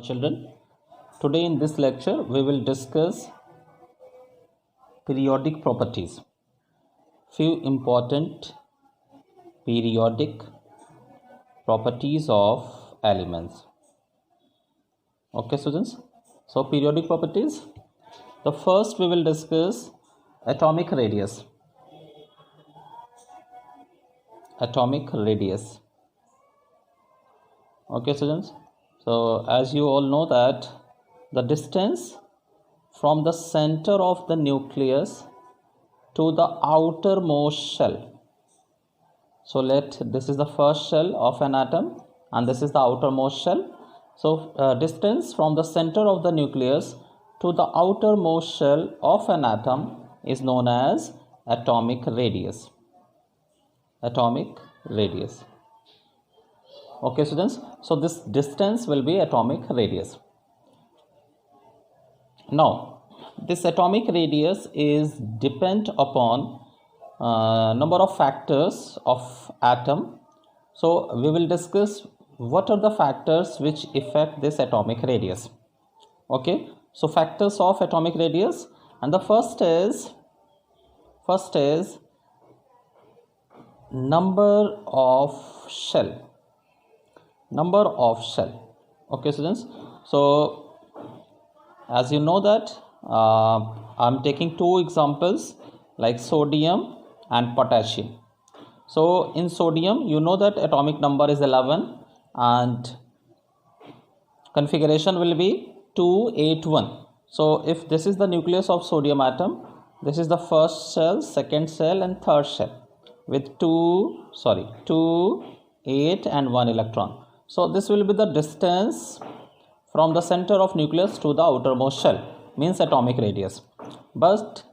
Children, today in this lecture we will discuss periodic properties. Few important periodic properties of elements. Okay, students. So periodic properties. The first we will discuss atomic radius. Atomic radius. Okay, students. So as you all know that the distance from the center of the nucleus to the outermost shell. So this is the first shell of an atom and this is the outermost shell. So distance from the center of the nucleus to the outermost shell of an atom is known as atomic radius. Atomic radius. Okay, students. So this distance will be atomic radius. Now, this atomic radius is depend upon number of factors of atom. So we will discuss what are the factors which affect this atomic radius. Okay. So factors of atomic radius, and the first is number of shell. Number of shell. Okay, students. So as you know that I'm taking two examples like sodium and potassium. So in sodium, you know that atomic number is 11 and configuration will be 281. So if this is the nucleus of sodium atom, this is the first shell, second shell and third shell with 2, 8 and 1 electron. So this will be the distance from the center of nucleus to the outermost shell, means atomic radius. But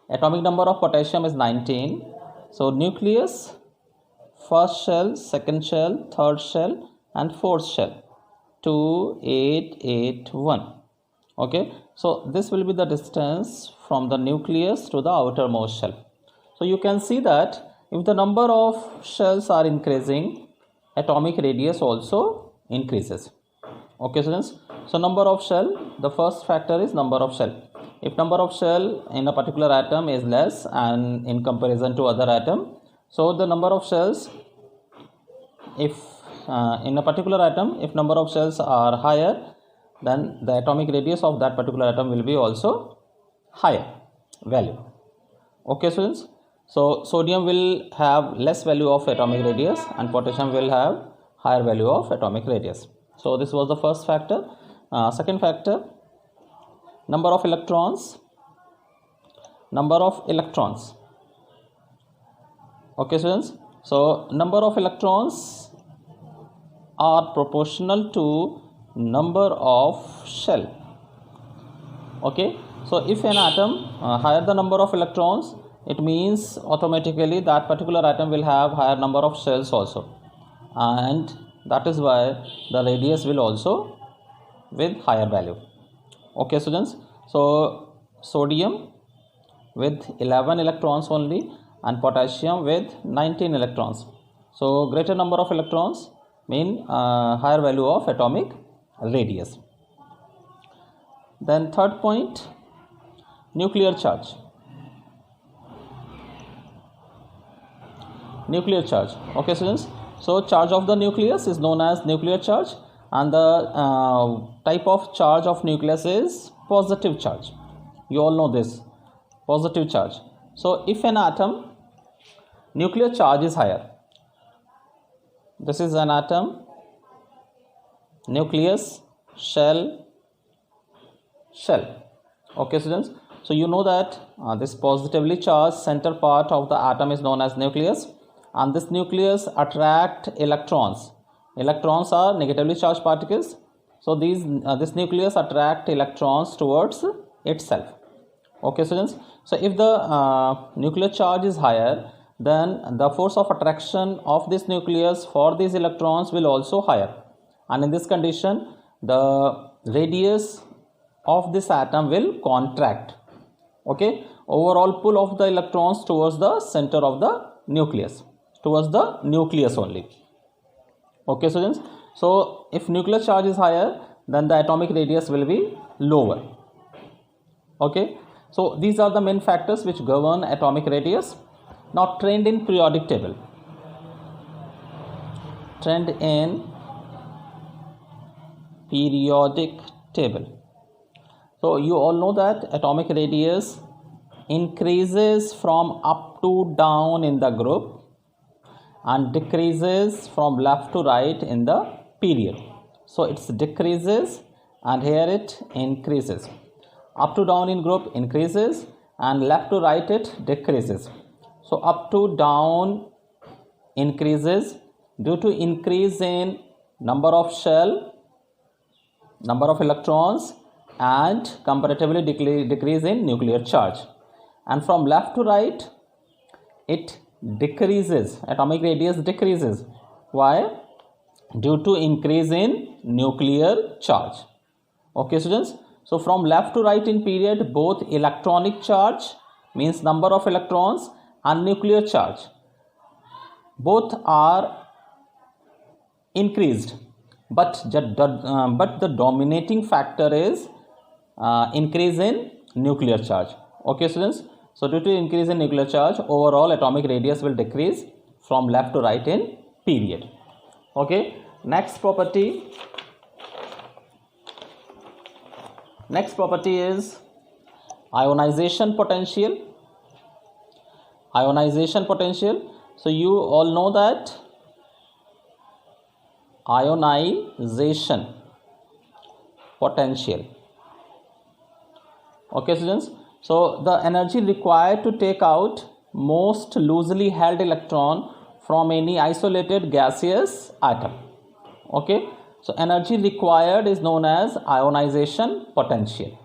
atomic number of potassium is 19. So nucleus, first shell, second shell, third shell and fourth shell, 2, 8, 8, 1. Okay, so this will be the distance from the nucleus to the outermost shell. So you can see that if the number of shells are increasing, atomic radius also increases. Okay, students. So number of shell, the first factor is number of shell. If number of shell in a particular atom is less and in comparison to other atom, so the number of shells, if in a particular atom, if number of shells are higher, then the atomic radius of that particular atom will be also higher value. Okay, students. So sodium will have less value of atomic radius and potassium will have higher value of atomic radius. So this was the first factor. Second factor, number of electrons. Number of electrons. Okay, students. So number of electrons are proportional to number of shell. Okay. So if an atom higher the number of electrons, it means automatically that particular atom will have higher number of shells also, and that is why the radius will also with higher value. Okay, students. So sodium with 11 electrons only and potassium with 19 electrons. So greater number of electrons mean higher value of atomic radius. Then third point, nuclear charge. Nuclear charge. Okay, students. So charge of the nucleus is known as nuclear charge, and the type of charge of nucleus is positive charge. You all know this, positive charge. So if an atom nuclear charge is higher, this is an atom, nucleus, shell. Okay, students. So you know that this positively charged center part of the atom is known as nucleus. And this nucleus attract electrons. Electrons are negatively charged particles. So this nucleus attract electrons towards itself. Okay, students. So if the nuclear charge is higher, then the force of attraction of this nucleus for these electrons will also higher. And in this condition, the radius of this atom will contract. Okay, overall pull of the electrons towards the center of the nucleus, towards the nucleus only. Okay, students. So if nuclear charge is higher, then the atomic radius will be lower. Okay, so these are the main factors which govern atomic radius. Now trend in periodic table. Trend in periodic table. So you all know that atomic radius increases from up to down in the group and decreases from left to right in the period. So it decreases and here it increases. Up to down in group increases and left to right it decreases. So up to down increases due to increase in number of shell, number of electrons, and comparatively decrease in nuclear charge. And from left to right it decreases, atomic radius decreases. Why? Due to increase in nuclear charge. Okay students, so from left to right in period, both electronic charge means number of electrons and nuclear charge, both are increased, but the dominating factor is increase in nuclear charge. Okay students, so due to increase in nuclear charge, overall atomic radius will decrease from left to right in period. Okay, next property is ionization potential. Ionization potential. So you all know that ionization potential. Okay students, so the energy required to take out most loosely held electron from any isolated gaseous atom. Okay, so energy required is known as ionization potential.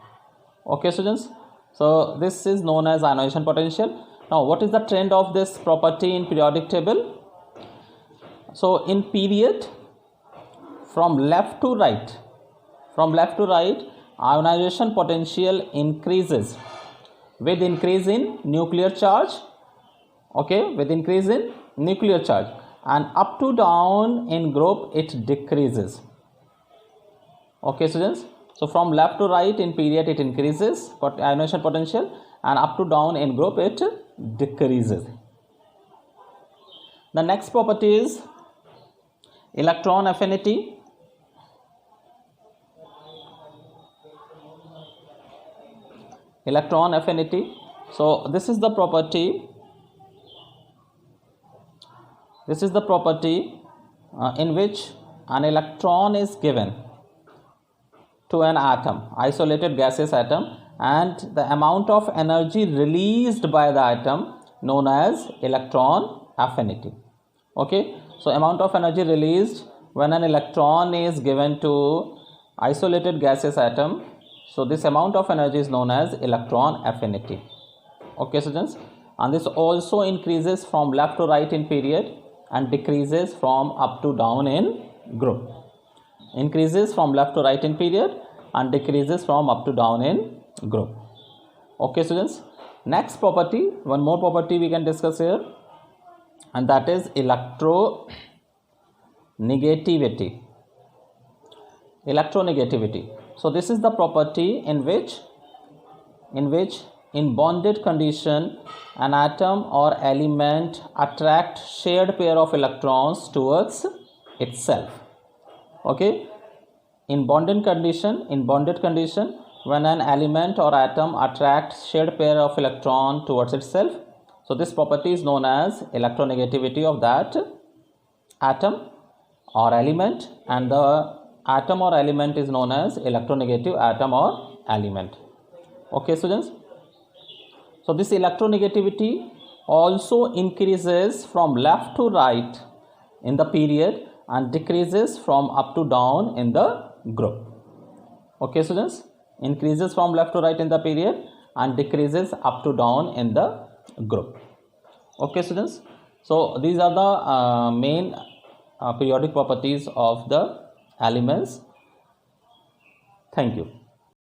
Okay students, so this is known as ionization potential. Now what is the trend of this property in periodic table? So in period, from left to right, ionization potential increases with increase in nuclear charge. Okay, with increase in nuclear charge, and up to down in group it decreases. Okay students, so from left to right in period it increases ionization potential, and up to down in group it decreases. The next property is electron affinity. Electron affinity. So this is the property in which an electron is given to an atom, isolated gaseous atom, and the amount of energy released by the atom known as electron affinity. Okay, so amount of energy released when an electron is given to isolated gaseous atom, so this amount of energy is known as electron affinity. Okay students, and this also increases from left to right in period and decreases from up to down in group. Increases from left to right in period and decreases from up to down in group. Okay students, next property, one more property we can discuss here, and that is electronegativity. Electronegativity. So this is the property in which in bonded condition an atom or element attract shared pair of electrons towards itself. Okay, in bonded condition, when an element or atom attracts shared pair of electron towards itself, so this property is known as electronegativity of that atom or element, and the atom or element is known as electronegative atom or element. Okay students, so this electronegativity also increases from left to right in the period and decreases from up to down in the group. Okay students, increases from left to right in the period and decreases up to down in the group. Okay students, so these are the main periodic properties of the elements. Thank you.